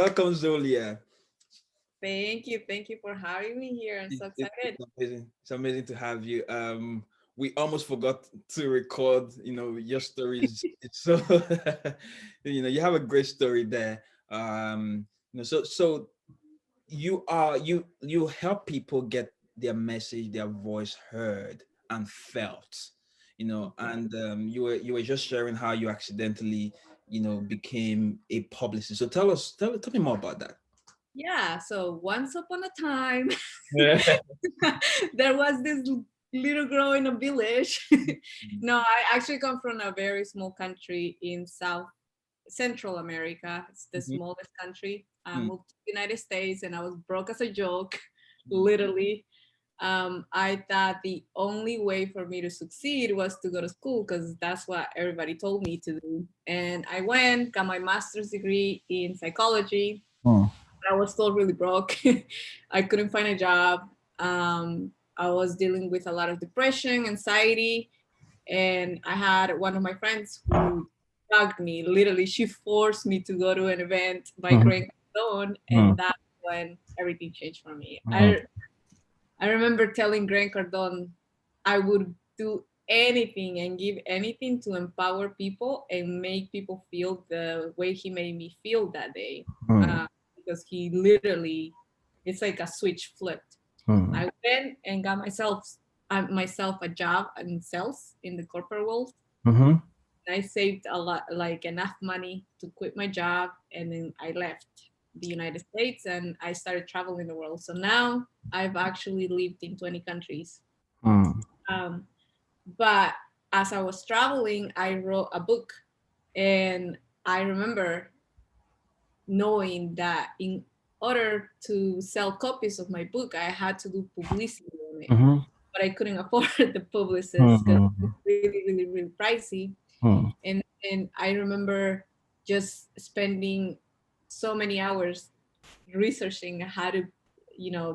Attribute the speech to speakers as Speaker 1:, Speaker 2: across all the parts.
Speaker 1: Welcome, Zolia.
Speaker 2: Thank you for having me here. I'm so excited.
Speaker 1: It's amazing. It's amazing to have you. We almost forgot to record, your stories. It's so, you have a great story there. So you help people get their message, their voice heard and felt, and you were just sharing how you accidentally, became a publicist. So tell me more about that.
Speaker 2: Yeah, so once upon a time,
Speaker 1: Yeah.
Speaker 2: there was this little girl in a village. No, I actually come from a very small country in South Central America. It's the
Speaker 1: Mhm.
Speaker 2: smallest country. I
Speaker 1: Mm,
Speaker 2: moved to the United States and I was broke as a joke,
Speaker 1: mm,
Speaker 2: literally. I thought the only way for me to succeed was to go to school because that's what everybody told me to do. And I went, got my master's degree in psychology.
Speaker 1: mm,
Speaker 2: I was still really broke. I couldn't find a job. I was dealing with a lot of depression, anxiety, and I had one of my friends who drugged me. Literally, she forced me to go to an event by
Speaker 1: mhm,
Speaker 2: Grant Cardone, and
Speaker 1: mm,
Speaker 2: that's when everything changed for me.
Speaker 1: mm,
Speaker 2: I remember telling Grant Cardone I would do anything and give anything to empower people and make people feel the way he made me feel that day.
Speaker 1: mm,
Speaker 2: Uh, because he literally, it's like a switch flipped.
Speaker 1: mm,
Speaker 2: I went and got myself a job in sales in the corporate world.
Speaker 1: mhm,
Speaker 2: I saved a lot, like enough money to quit my job, and then I left the United States and I started traveling the world. So now I've actually lived in 20 countries.
Speaker 1: mm,
Speaker 2: Um, but as I was traveling, I wrote a book, and I remember knowing that in order to sell copies of my book, I had to do publicity on it,
Speaker 1: mhm,
Speaker 2: but I couldn't afford the publicist because
Speaker 1: mm,
Speaker 2: it's really, really, really pricey.
Speaker 1: mm,
Speaker 2: And I remember just spending so many hours researching how to,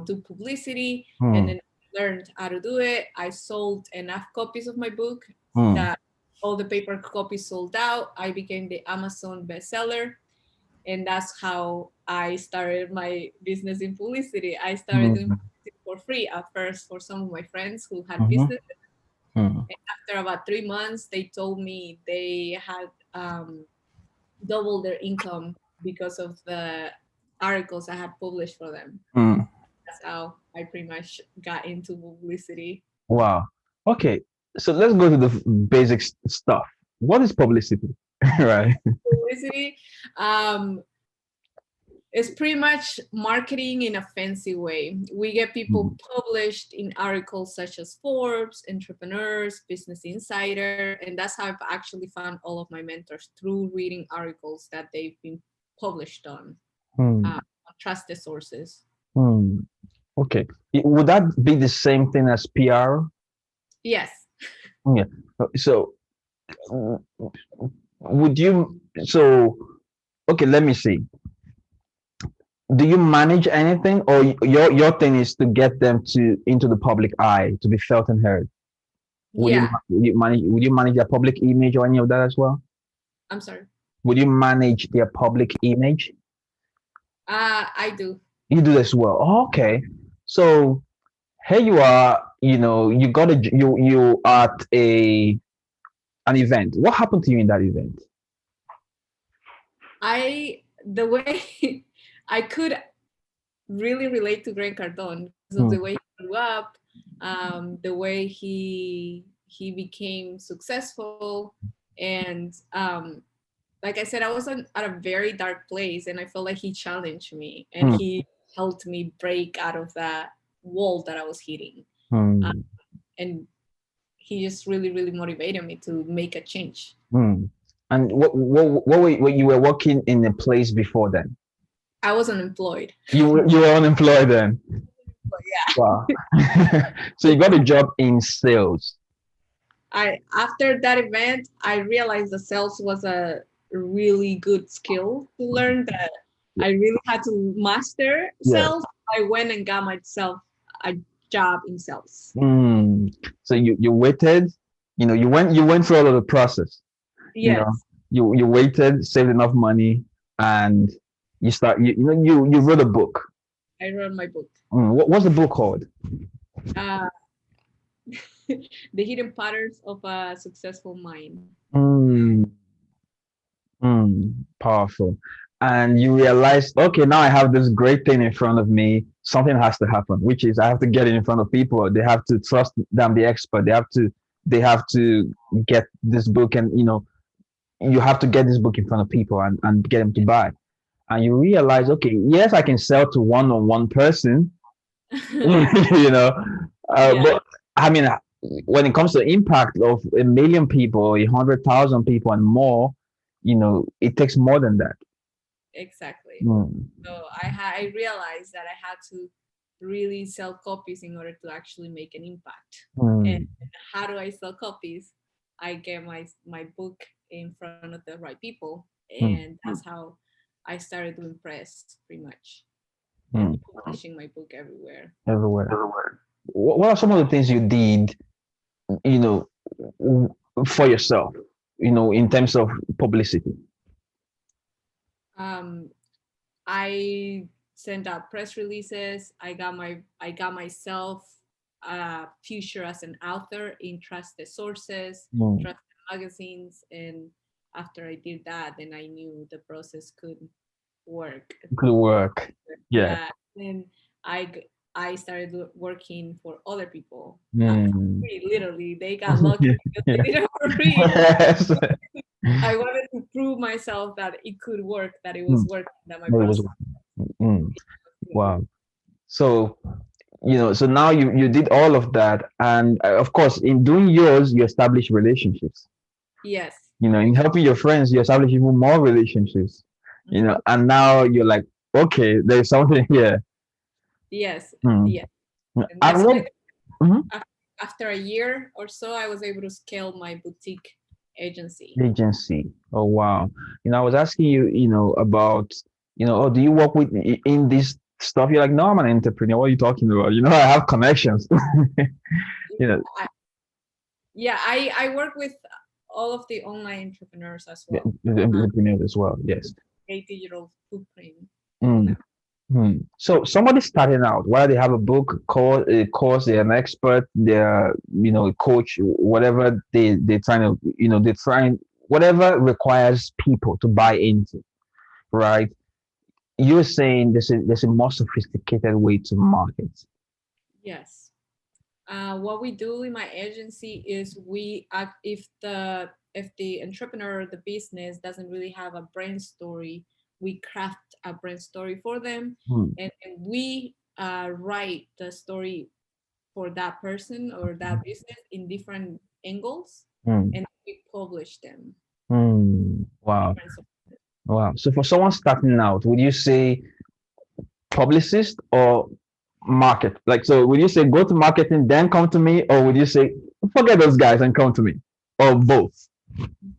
Speaker 2: do publicity, and
Speaker 1: mm,
Speaker 2: then learned how to do it. I sold enough copies of my book
Speaker 1: mm,
Speaker 2: that all the paper copies sold out. I became the Amazon bestseller, and that's how I started my business in publicity. I started doing
Speaker 1: mm,
Speaker 2: publicity for free at first for some of my friends who had
Speaker 1: mhm,
Speaker 2: business.
Speaker 1: mm,
Speaker 2: And after about 3 months, they told me they had doubled their income because of the articles I had published for them.
Speaker 1: mm.
Speaker 2: That's how I pretty much got into publicity.
Speaker 1: Wow. Okay. So let's go to the basic stuff. What is publicity? Right.
Speaker 2: Publicity is pretty much marketing in a fancy way. We get people
Speaker 1: Mm,
Speaker 2: published in articles such as Forbes, Entrepreneurs, Business Insider, and that's how I've actually found all of my mentors through reading articles that they've been published
Speaker 1: mm,
Speaker 2: on trusted sources.
Speaker 1: mm. Okay. Would that be the same thing as PR?
Speaker 2: Yes.
Speaker 1: Yeah. So mm, would you, so, okay, let me see. Do you manage anything, or your thing is to get them to into the public eye to be felt and heard?
Speaker 2: Yeah.
Speaker 1: Would you manage their public image or any of that as well?
Speaker 2: I'm sorry.
Speaker 1: Would you manage their public image?
Speaker 2: I do.
Speaker 1: You do as well. Oh, okay. So here you are, you got a you at a an event. What happened to you in that event?
Speaker 2: The way I could really relate to Grant Cardone because of
Speaker 1: Hmm,
Speaker 2: the way he grew up, the way he became successful, and like I said, I was at a very dark place, and I felt like he challenged me, and
Speaker 1: hmm,
Speaker 2: he helped me break out of that wall that I was hitting, uh,
Speaker 1: hmm,
Speaker 2: and he just really, really motivated me to make a change.
Speaker 1: hmm. And you were working in a place before then?
Speaker 2: I was unemployed.
Speaker 1: You were unemployed then.
Speaker 2: But yeah,
Speaker 1: Wow. So you got a job in sales.
Speaker 2: I after that event, I realized that sales was a really good skill to learn that
Speaker 1: Yeah.
Speaker 2: I really had to master
Speaker 1: Yeah.
Speaker 2: sales. I went and got myself a job in sales.
Speaker 1: Hmm. So you waited, you went through all of the process, you know,
Speaker 2: Yes.
Speaker 1: you waited, saved enough money, and
Speaker 3: You wrote a book.
Speaker 2: I wrote my book.
Speaker 3: What's the book called?
Speaker 2: Uh, the hidden patterns of a successful mind.
Speaker 3: Mm, powerful. And you realize, okay, now I have this great thing in front of me. Something has to happen, which is I have to get it in front of people. They have to trust that I'm the expert. They have to get this book, and you have to get this book in front of people and get them to buy. And you realize, okay, yes, I can sell to one person, you know,
Speaker 2: Yeah,
Speaker 3: but I mean, when it comes to impact of 1 million people, 100,000 people, and more, it takes more than that.
Speaker 2: exactly.
Speaker 3: Mm,
Speaker 2: So I realized that I had to really sell copies in order to actually make an impact. And
Speaker 3: mm,
Speaker 2: how do I sell copies? I get my book in front of the right people,
Speaker 3: mm,
Speaker 2: and that's how I started to impress pretty much, and
Speaker 3: mm.
Speaker 2: publishing my book everywhere.
Speaker 3: Everywhere. What are some of the things you did, you know, for yourself, in terms of publicity?
Speaker 2: Um, I sent out press releases. I got myself a future as an author in trusted sources,
Speaker 3: Mm,
Speaker 2: trusted magazines, and after I did that, then I knew the process could work.
Speaker 3: good work. Yeah.
Speaker 2: Yeah, and I g- I started working for other people. For
Speaker 3: Mm.
Speaker 2: free, literally, they got lucky because they
Speaker 3: Yeah.
Speaker 2: did it for free.
Speaker 3: Yes.
Speaker 2: I wanted to prove myself that it could work, that it was
Speaker 3: Mm,
Speaker 2: working, that my
Speaker 3: no, it was.
Speaker 2: process
Speaker 3: Mm,
Speaker 2: could work.
Speaker 3: wow. So, so now you did all of that, and of course, in doing yours, you establish relationships.
Speaker 2: Yes.
Speaker 3: In helping your friends, you establish even more relationships.
Speaker 2: Mhm.
Speaker 3: And now you're like, okay, there's something here.
Speaker 2: Yes.
Speaker 3: Mm.
Speaker 2: Yeah. And
Speaker 3: And
Speaker 2: that's
Speaker 3: what?
Speaker 2: when
Speaker 3: Mhm.
Speaker 2: after a year or so, I was able to scale my boutique agency.
Speaker 3: Agency. Oh wow. I was asking you, about, oh, do you work with in this stuff? You're like, no, I'm an entrepreneur. What are you talking about? I have connections. you know,
Speaker 2: I, yeah, I work with all of the online entrepreneurs as
Speaker 3: the
Speaker 2: well.
Speaker 3: entrepreneurs as well. Yes.
Speaker 2: A digital footprint on
Speaker 3: Mm.
Speaker 2: that.
Speaker 3: So somebody starting out, whether they have a book, course, they're an expert, they're a coach, whatever they're trying to, they're trying whatever requires people to buy into, right? You're saying there's a more sophisticated way to market.
Speaker 2: Yes. What we do in my agency is we act if the entrepreneur or the business doesn't really have a brand story, we craft a brand story for them,
Speaker 3: Hmm.
Speaker 2: and we write the story for that person or that business in different angles,
Speaker 3: Hmm.
Speaker 2: and we publish them in
Speaker 3: Wow.
Speaker 2: different sources.
Speaker 3: Wow. So for someone starting out, would you say publicist or market? Like, so would you say go to marketing, then come to me, or would you say forget those guys and come to me, or both?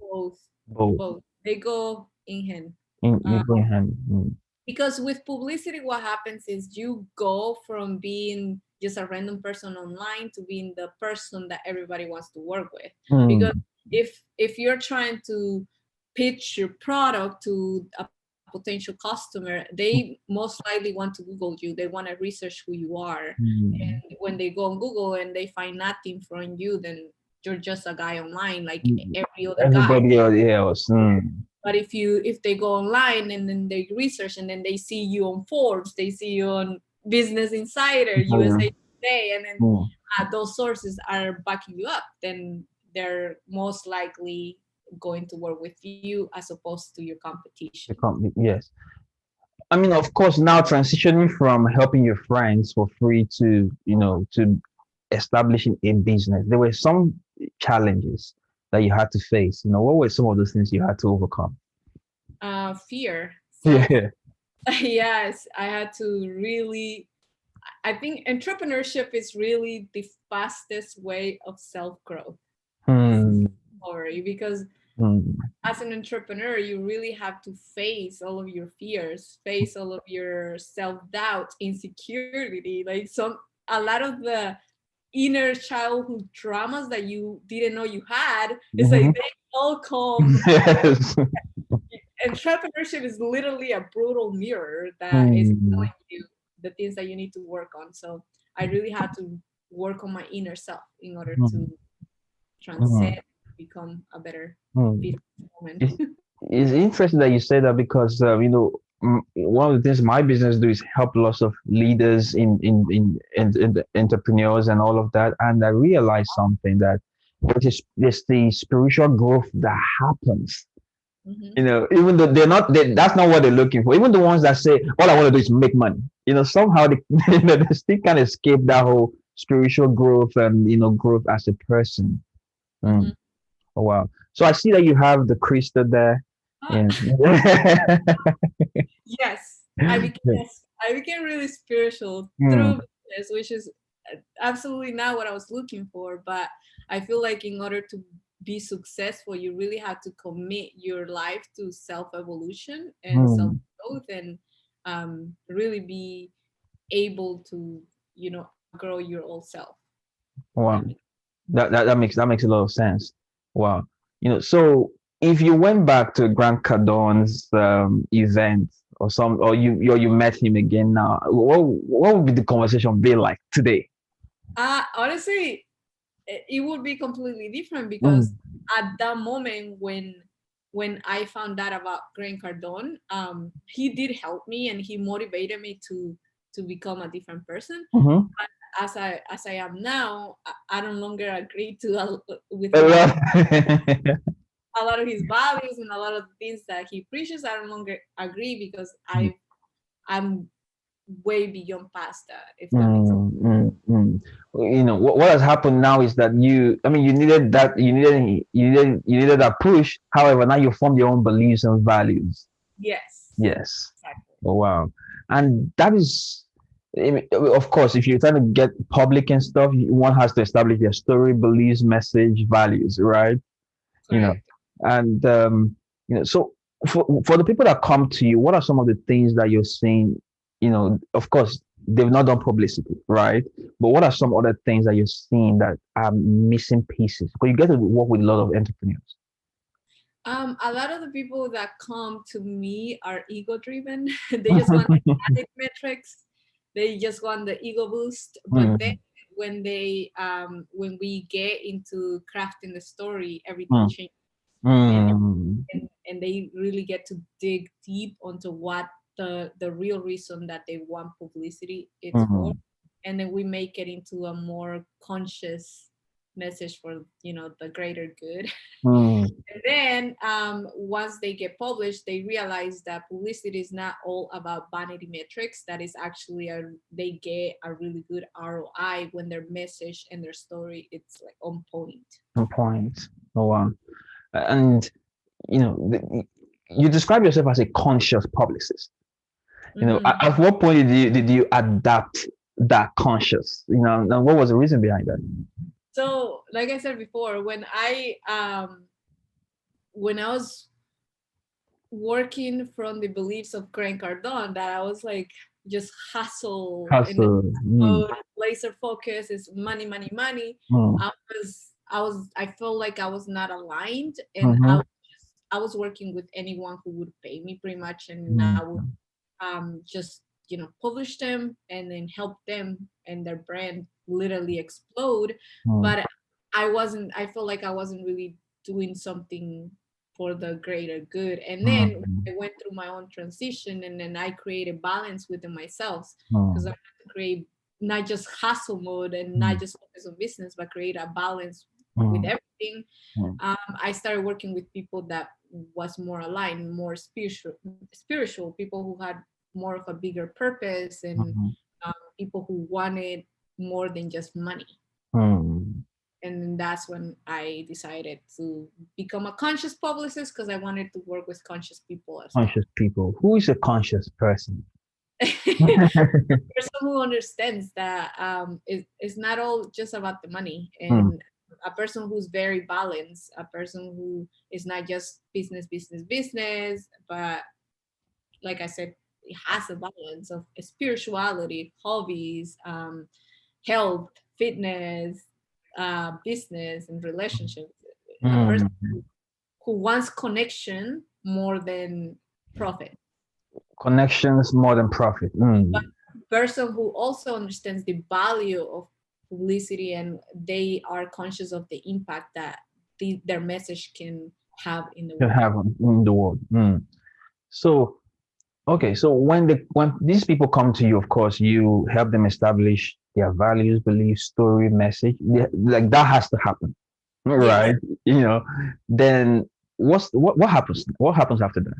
Speaker 2: Both,
Speaker 3: Both.
Speaker 2: both. They go in hand.
Speaker 3: In
Speaker 2: Uh,
Speaker 3: equal hand.
Speaker 2: because with publicity, what happens is you go from being just a random person online to being the person that everybody wants to work with.
Speaker 3: Mm.
Speaker 2: Because if you're trying to pitch your product to a potential customer, they most likely want to Google you. They want to research who you are.
Speaker 3: Mm.
Speaker 2: And when they go on Google and they find nothing from you, then you're just a guy online like
Speaker 3: Mm.
Speaker 2: every other guy.
Speaker 3: Everybody else.
Speaker 2: But if they go online and then they research and then they see you on Forbes, they see you on Business Insider, USA Today, and then
Speaker 3: Mm.
Speaker 2: those sources are backing you up, then they're most likely going to work with you as opposed to your competition.
Speaker 3: Yes. I mean, of course, now transitioning from helping your friends for free to, to establishing a business, there were some challenges that you had to face. What were some of those things you had to overcome?
Speaker 2: Fear, self.
Speaker 3: Yeah.
Speaker 2: Yes, I had to really. I think entrepreneurship is really the fastest way of self growth.
Speaker 3: Hmm.
Speaker 2: Because
Speaker 3: Hmm.
Speaker 2: as an entrepreneur, you really have to face all of your fears, face all of your self-doubt, insecurity, like a lot of the inner childhood traumas that you didn't know you had. It's like
Speaker 3: Mhm.
Speaker 2: they all come,
Speaker 3: Yes.
Speaker 2: entrepreneurship is literally a brutal mirror that is
Speaker 3: Mm,
Speaker 2: telling you the things that you need to work on. So I really had to work on my inner self in order
Speaker 3: mm,
Speaker 2: to
Speaker 3: mm,
Speaker 2: transcend, become a better
Speaker 3: mm.
Speaker 2: woman.
Speaker 3: It's, it's interesting that you say that because one of the things my business do is help lots of leaders in the entrepreneurs and all of that, and I realized something that there's the spiritual growth that happens.
Speaker 2: Hmm.
Speaker 3: Even though that's not what they're looking for. Even the ones that say all I want to do is make money, somehow they, they still can escape that whole spiritual growth and growth as a person.
Speaker 2: Hmm.
Speaker 3: Mm. Oh, wow. So I see that you have the crystal there.
Speaker 2: Ah,
Speaker 3: Yeah.
Speaker 2: yes, I became really spiritual
Speaker 3: Mm,
Speaker 2: through business, which is absolutely not what I was looking for. But I feel like in order to be successful, you really have to commit your life to self evolution and self
Speaker 3: mm.
Speaker 2: growth, and really be able to, outgrow your old self.
Speaker 3: Wow.
Speaker 2: Um,
Speaker 3: That makes a lot of sense. Wow. So if you went back to Grant Cardone's event or you met him again now, what would be the conversation be like today?
Speaker 2: Honestly, it would be completely different because
Speaker 3: Mm,
Speaker 2: at that moment when I found out about Grant Cardone, he did help me and he motivated me to become a different person.
Speaker 3: mhm.
Speaker 2: As I am now, I no longer agree to with
Speaker 3: A lot.
Speaker 2: a lot of his values and a lot of things that he preaches. I no longer agree because I'm way beyond past that. If that makes sense.
Speaker 3: Mm, mm, mm. What has happened now is that I mean, you needed that push. However, now you formed your own beliefs and values.
Speaker 2: Yes,
Speaker 3: Yes.
Speaker 2: exactly.
Speaker 3: Oh, wow. And that is, I mean, of course, if you're trying to get public and stuff, one has to establish their story, beliefs, message, values, right? You know,
Speaker 2: Correct.
Speaker 3: and so for the people that come to you, what are some of the things that you're seeing? Of course, they've not done publicity, right? But what are some other things that you're seeing that are missing pieces? Because you get to work with a lot of entrepreneurs.
Speaker 2: A lot of the people that come to me are ego driven. They just want added metrics. They just want the ego boost. But then
Speaker 3: Mm,
Speaker 2: when we get into crafting the story, everything
Speaker 3: mm,
Speaker 2: changes, and
Speaker 3: mm,
Speaker 2: and they really get to dig deep onto what the real reason that they want publicity it's for,
Speaker 3: mm,
Speaker 2: and then we make it into a more conscious message for the greater good.
Speaker 3: mm,
Speaker 2: And then once they get published, they realize that publicity is not all about vanity metrics. That is actually they get a really good ROI when their message and their story it's like on point.
Speaker 3: no point. Oh, wow. And you describe yourself as a conscious publicist.
Speaker 2: Mhm.
Speaker 3: At what point did you adapt that conscious? And what was the reason behind that?
Speaker 2: So, like I said before, when I was working from the beliefs of Grant Cardone, that I was like just hustle in the
Speaker 3: Hustle. Mm,
Speaker 2: mode, laser focus is money, money, money.
Speaker 3: mm,
Speaker 2: I felt like I was not aligned, and
Speaker 3: mhm,
Speaker 2: I was working with anyone who would pay me pretty much, and I would
Speaker 3: mm,
Speaker 2: just publish them and then help them and their brand literally explode.
Speaker 3: mm,
Speaker 2: But I felt like I wasn't really doing something for the greater good. And then
Speaker 3: mm,
Speaker 2: I went through my own transition, and then I created balance within myself, because I
Speaker 3: mm,
Speaker 2: had to create not just hustle mode and not
Speaker 3: mm,
Speaker 2: just focus on business, but create a balance with
Speaker 3: mm,
Speaker 2: everything.
Speaker 3: mm,
Speaker 2: I started working with people that was more aligned, more spiritual people who had more of a bigger purpose, and
Speaker 3: mm,
Speaker 2: people who wanted more than just money.
Speaker 3: mm.
Speaker 2: And that's when I decided to become a conscious publicist, because I wanted to work with conscious people as well.
Speaker 3: Conscious people. Who is a conscious person?
Speaker 2: Person who understands that it's not all just about the money,
Speaker 3: Mm,
Speaker 2: and a person who's very balanced, a person who is not just business, business, business, but like I said, it has a balance of spirituality, hobbies, health, fitness, business, and relationships. A person
Speaker 3: mm,
Speaker 2: who wants connection, more than profit.
Speaker 3: Connections more than profit.
Speaker 2: Person who also understands the value of publicity, and they are conscious of the impact that their message can have in the
Speaker 3: Can
Speaker 2: world.
Speaker 3: have in the world. So okay, so when these people come to you, of course, you help them establish their values, beliefs, story, message. Like that has to happen,
Speaker 2: Yes.
Speaker 3: right? You know, then what happens? What happens after that?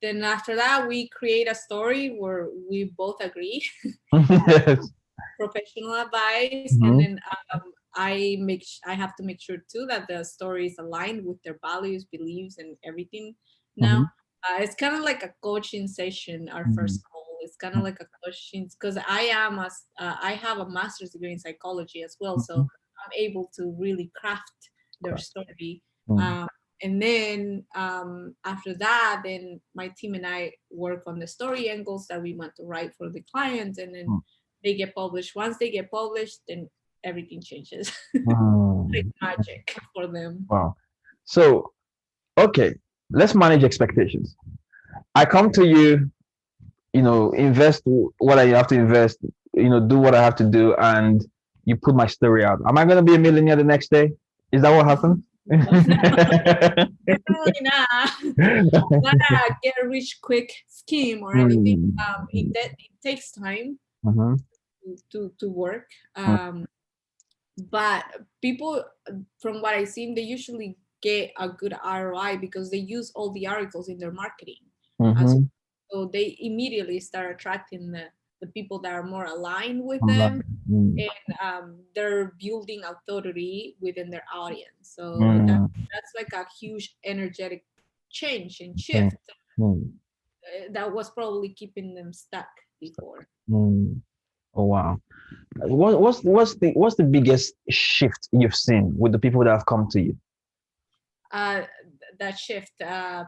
Speaker 2: Then after that, we create a story where we both agree,
Speaker 3: Yes.
Speaker 2: professional advice, and
Speaker 3: Mhm,
Speaker 2: then I have to make sure too that the story is aligned with their values, beliefs, and everything. Now,
Speaker 3: mhm,
Speaker 2: it's kind of like a coaching session. Our
Speaker 3: mhm,
Speaker 2: first call, it's kind of like a coaching, because I have a master's degree in psychology as well, so
Speaker 3: mhm.
Speaker 2: I'm able to really craft their
Speaker 3: Correct.
Speaker 2: story.
Speaker 3: Mm,
Speaker 2: Um, and then after that, then my team and I work on the story angles that we want to write for the client, and then
Speaker 3: mm,
Speaker 2: they get published. Once they get published, then everything changes. Like
Speaker 3: mm.
Speaker 2: magic for them.
Speaker 3: Wow. So, okay, let's manage expectations. I come to you, invest what I have to invest, do what I have to do, and you put my story out. Am I going to be a millionaire the next day? Is that what happens?
Speaker 2: No, definitely not. Not a get rich quick scheme or anything.
Speaker 3: Mm,
Speaker 2: It takes time
Speaker 3: mhm,
Speaker 2: to work.
Speaker 3: mm,
Speaker 2: But people, from what I've seen, they usually get a good ROI because they use all the articles in their marketing. As
Speaker 3: mhm.
Speaker 2: so they immediately start attracting the people that are more aligned with
Speaker 3: I'm like,
Speaker 2: them,
Speaker 3: mm,
Speaker 2: and they're building authority within their audience. So
Speaker 3: mm,
Speaker 2: that's like a huge energetic change and
Speaker 3: mm,
Speaker 2: shift
Speaker 3: mm,
Speaker 2: that was probably keeping them stuck before.
Speaker 3: mm. Oh wow. What's the biggest shift you've seen with the people that have come to you?
Speaker 2: That shift.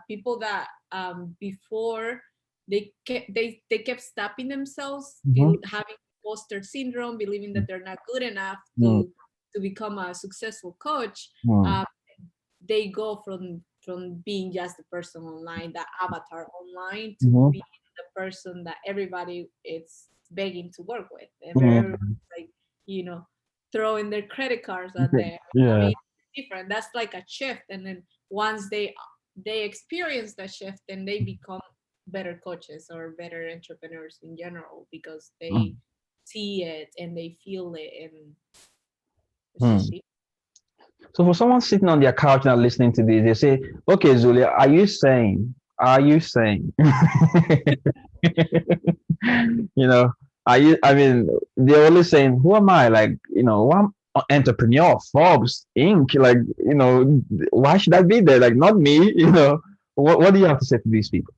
Speaker 2: People that before they kept stopping themselves,
Speaker 3: Mhm,
Speaker 2: having imposter syndrome, believing that they're not good enough
Speaker 3: mm,
Speaker 2: to become a successful coach.
Speaker 3: mm,
Speaker 2: Uh, they go from being just the person online, the avatar online, to
Speaker 3: mhm,
Speaker 2: being the person that everybody is begging to work with, and they're
Speaker 3: mm.
Speaker 2: like, you know, throwing their credit cards out
Speaker 3: Okay.
Speaker 2: there. I
Speaker 3: Yeah.
Speaker 2: mean, different. That's like a shift, and then once they experience that shift, then they become better coaches or better entrepreneurs in general because they
Speaker 3: Mm,
Speaker 2: see it and they feel it, and it's just
Speaker 3: mm.
Speaker 2: deep.
Speaker 3: So for someone sitting on their couch now listening to this, they say, "Okay, Zulia, are you saying, you know, are you? I mean, they're always saying, who am I? Like, I'm an entrepreneur, Forbes Inc. Like, why should I be there? Like, not me. What do you have to say to these people?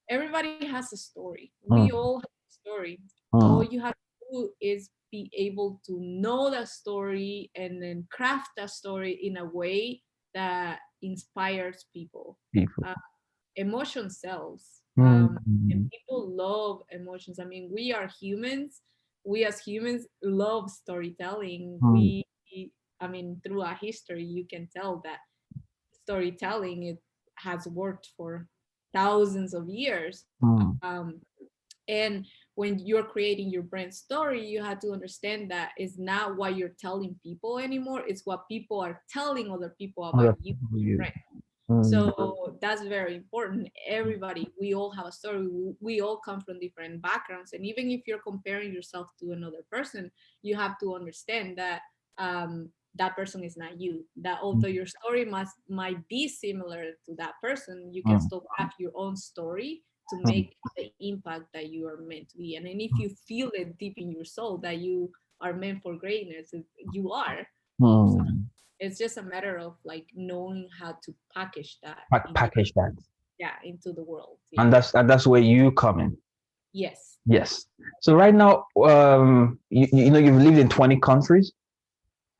Speaker 2: Everybody has a story. We
Speaker 3: Mm,
Speaker 2: all have a story. All
Speaker 3: mm,
Speaker 2: you have to do is be able to know that story and then craft that story in a way that inspires people.
Speaker 3: people.
Speaker 2: Uh, Emotion sells, and
Speaker 3: Mm,
Speaker 2: people love emotions. I mean, we are humans. We as humans love storytelling.
Speaker 3: mm,
Speaker 2: I mean, through our history, you can tell that storytelling it has worked for thousands of years.
Speaker 3: mm,
Speaker 2: And when you're creating your brand story, you have to understand that it's not what you're telling people anymore, it's what people are telling other people
Speaker 3: other
Speaker 2: about you,
Speaker 3: people
Speaker 2: your
Speaker 3: you.
Speaker 2: brand.
Speaker 3: Mm,
Speaker 2: So that's very important. Everybody, we all have a story. We all come from different backgrounds, and even if you're comparing yourself to another person, you have to understand that that person is not you. That although your story might be similar to that person, you can
Speaker 3: mm,
Speaker 2: still craft your own story to
Speaker 3: mm,
Speaker 2: make the impact that you are meant to be. And then if you feel it deep in your soul that you are meant for greatness, you are. So
Speaker 3: mm.
Speaker 2: it's just a matter of like knowing how to package that
Speaker 3: Package that.
Speaker 2: into the world. Yeah.
Speaker 3: And that's where you come in.
Speaker 2: Yes.
Speaker 3: Yes. So right now, you've lived in 20 countries.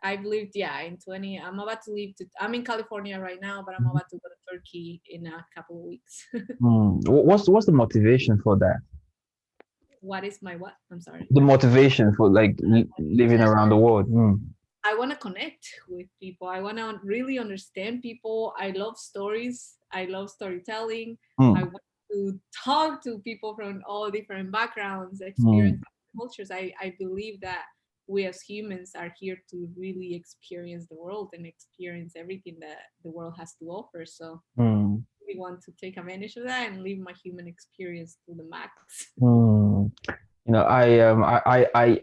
Speaker 2: I've lived, yeah, in 20. I'm about to leave I'm in California right now, but I'm about to go to Turkey in a couple of weeks.
Speaker 3: What's the motivation for that?
Speaker 2: What is my what? I'm sorry.
Speaker 3: The motivation for like living around the world.
Speaker 2: I want to connect with people. I want to really understand people. I love stories. I love storytelling. I
Speaker 3: Mm,
Speaker 2: want to talk to people from all different backgrounds,
Speaker 3: mm,
Speaker 2: experience cultures. I believe that we as humans are here to really experience the world and experience everything that the world has to offer. So
Speaker 3: mm,
Speaker 2: we want to take advantage of that and live my human experience to the max.
Speaker 3: mm.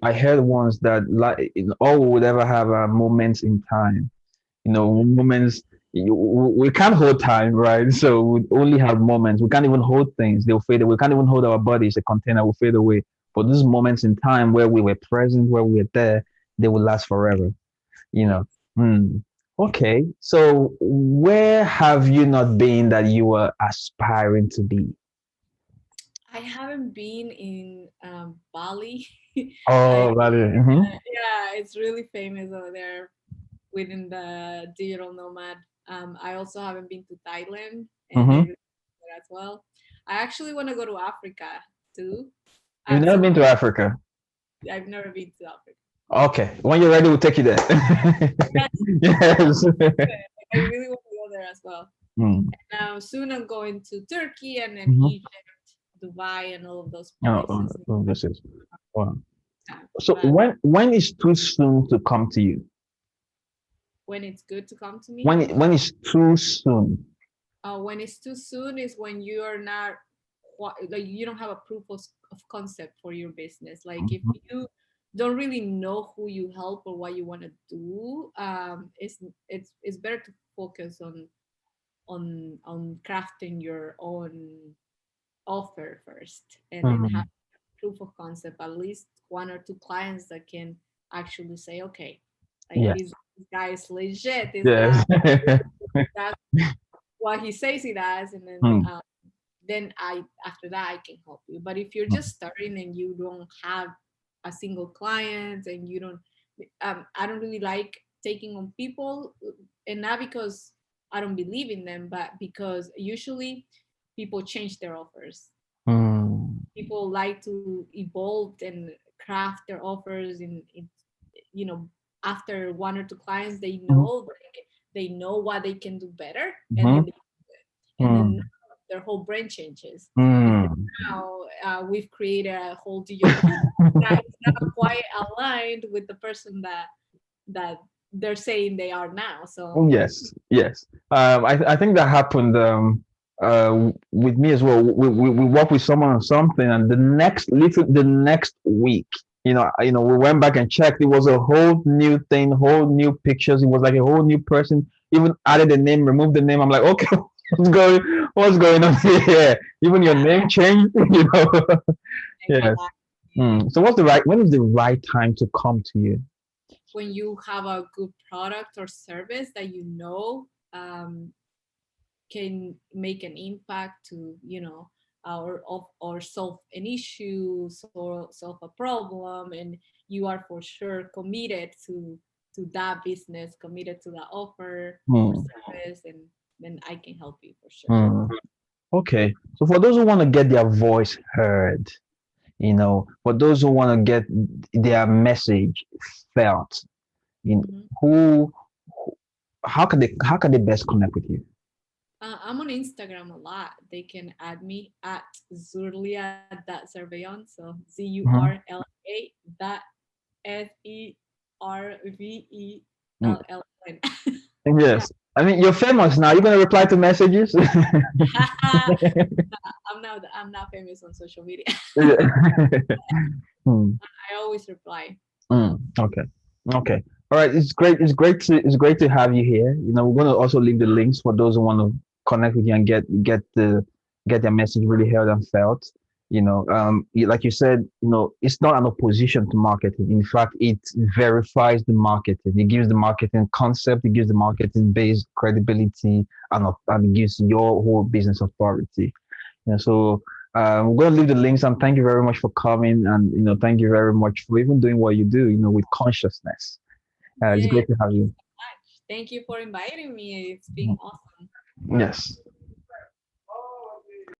Speaker 3: I heard once that like all we would ever have are moments in time. Moments we can't hold time, right? So we only have moments. We can't even hold things; they'll fade away. We can't even hold our bodies; a container will fade away. But these moments in time where we were present, where we were there, they will last forever. You
Speaker 2: Yes.
Speaker 3: know. Hmm. Okay. So where have you not been that you were aspiring to be?
Speaker 2: I haven't been in Bali. I
Speaker 3: Oh, Valerie. Mm-hmm.
Speaker 2: Yeah, it's really famous over there within the digital nomad. I also haven't been to Thailand, and I
Speaker 3: Mm-hmm.
Speaker 2: really want that as well. I actually want to go to Africa too.
Speaker 3: You've
Speaker 2: At
Speaker 3: never
Speaker 2: some
Speaker 3: been to
Speaker 2: point,
Speaker 3: Africa.
Speaker 2: I've never been to Africa.
Speaker 3: Okay. When you're ready, we'll take you there.
Speaker 2: Yes,
Speaker 3: Yes.
Speaker 2: I really want to go there as well.
Speaker 3: Mm.
Speaker 2: Now soon I'm going to Turkey and then
Speaker 3: Mhm.
Speaker 2: Egypt, Dubai, and all of those
Speaker 3: Oh,
Speaker 2: places.
Speaker 3: this is wow.
Speaker 2: Yeah,
Speaker 3: So
Speaker 2: but
Speaker 3: when is too soon to come to you?
Speaker 2: when it's good to come to me,
Speaker 3: When is too soon?
Speaker 2: when it's too soon is when you are not like you don't have a proof of concept for your business. Like if
Speaker 3: Mhm.
Speaker 2: you don't really know who you help or what you want to do, it's better to focus on crafting your own offer first, and then have
Speaker 3: Mm.
Speaker 2: proof of concept, at least one or two clients that can actually say, okay, like
Speaker 3: Yes.
Speaker 2: this guy is legit, this guy
Speaker 3: Yes.
Speaker 2: does what he says he does, and
Speaker 3: Mm,
Speaker 2: then I after that I can help you. But if you're
Speaker 3: mm,
Speaker 2: just starting and you don't have a single client and you don't, I don't really like taking on people, and not because I don't believe in them, but because usually people change their offers.
Speaker 3: mm,
Speaker 2: People like to evolve and craft their offers you know after one or two clients
Speaker 3: mhm,
Speaker 2: they know what they can do better, and then
Speaker 3: mhm,
Speaker 2: and then
Speaker 3: mm,
Speaker 2: their whole brain changes because
Speaker 3: mm.
Speaker 2: now we've created a whole digital product that is not quite aligned with the person that they're saying they are now.
Speaker 3: Oh,
Speaker 2: So
Speaker 3: yes, yes. I think that happened with me as well. We worked with someone on something, and the next week, we went back and checked. It was a whole new thing, whole new pictures. It was like a whole new person. Even added the name, removed the name. I'm like, okay, what's going on here? Even your name changed, Yes.
Speaker 2: exactly.
Speaker 3: Mm. So when is the right time to come to you?
Speaker 2: When you have a good product or service that can make an impact to or solve an issue or solve a problem, and you are for sure committed to that business, committed to that offer or
Speaker 3: Mm,
Speaker 2: service, and then I can help you for sure.
Speaker 3: mm. Okay. So for those who want to get their voice heard, for those who want to get their message felt, you know,
Speaker 2: Mhm.
Speaker 3: who, how can they best connect with you?
Speaker 2: I'm on Instagram a lot. They can add me at zurlia.serveon. So
Speaker 3: Mhm.
Speaker 2: ZURLA dot
Speaker 3: Mm,
Speaker 2: SERVELLN. Yeah.
Speaker 3: yes. I mean, you're famous now. You're gonna reply to messages.
Speaker 2: I'm not famous on social media.
Speaker 3: Yeah. Hmm.
Speaker 2: I always reply.
Speaker 3: Okay. Okay. All right. It's great. It's great to have you here. We're gonna also leave the links for those who want to connect with you and get their message really heard and felt. Like you said, it's not an opposition to marketing. In fact, it verifies the marketing. It gives the marketing concept. It gives the marketing base credibility, and it gives your whole business authority. So we're going to leave the links, and thank you very much for coming, and thank you very much for even doing what you do, with consciousness. It's
Speaker 2: Yay.
Speaker 3: great to have you.
Speaker 2: Thank you for inviting me. It's been awesome.
Speaker 3: Yes.